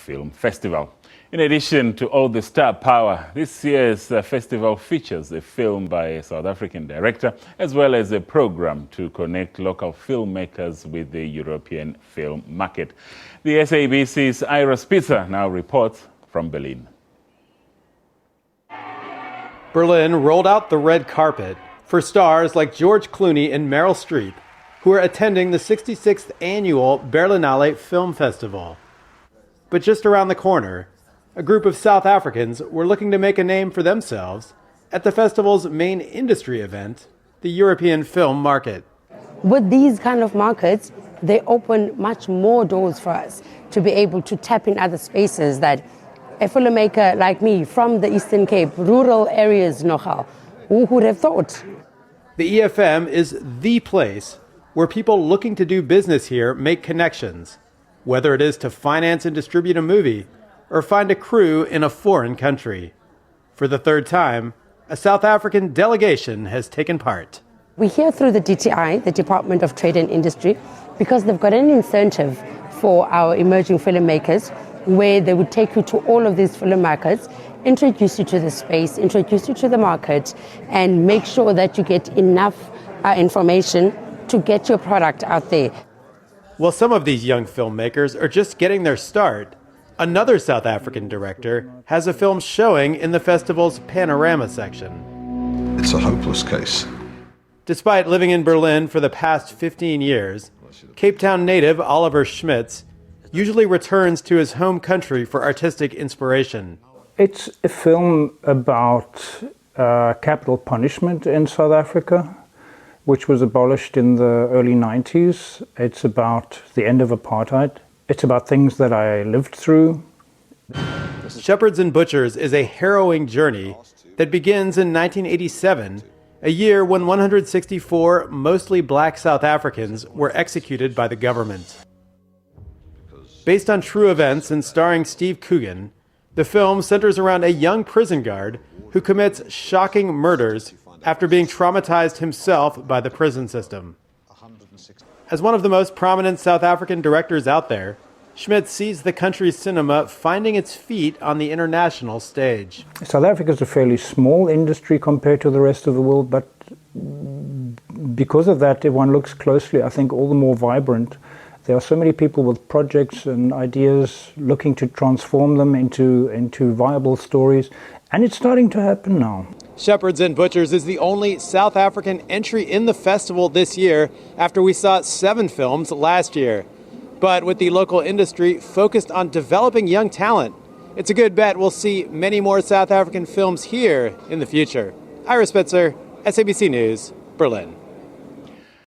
Film Festival. In addition to all the star power, this year's festival features a film by a South African director, as well as a program to connect local filmmakers with the European film market. The SABC's Ira Spitzer now reports from Berlin. Berlin rolled out the red carpet for stars like George Clooney and Meryl Streep, who are attending the 66th annual Berlinale Film Festival. But just around the corner, a group of South Africans were looking to make a name for themselves at the festival's main industry event, the European film market. With these kind of markets, they open much more doors for us to be able to tap in other spaces that a filmmaker like me from the Eastern Cape, rural areas nogal, who would have thought? The EFM is the place where people looking to do business here make connections, whether it is to finance and distribute a movie or find a crew in a foreign country. For the third time, a South African delegation has taken part. We're here through the DTI, the Department of Trade and Industry, because they've got an incentive for our emerging filmmakers where they would take you to all of these film markets, introduce you to the space, introduce you to the market, and make sure that you get enough information to get your product out there. While some of these young filmmakers are just getting their start, another South African director has a film showing in the festival's panorama section. It's a hopeless case. Despite living in Berlin for the past 15 years, Cape Town native Oliver Schmitz usually returns to his home country for artistic inspiration. It's a film about capital punishment in South Africa, which was abolished in the early 90s. It's about the end of apartheid. It's about things that I lived through. Shepherds and Butchers is a harrowing journey that begins in 1987, a year when 164 mostly black South Africans were executed by the government. Based on true events and starring Steve Coogan, the film centers around a young prison guard who commits shocking murders after being traumatized himself by the prison system. As one of the most prominent South African directors out there, Schmidt sees the country's cinema finding its feet on the international stage. South Africa is a fairly small industry compared to the rest of the world, but because of that, if one looks closely, I think all the more vibrant. There are so many people with projects and ideas looking to transform them into viable stories, and it's starting to happen now. Shepherds and Butchers is the only South African entry in the festival this year after we saw 7 films last year. But with the local industry focused on developing young talent, it's a good bet we'll see many more South African films here in the future. Ira Spitzer, SABC News, Berlin.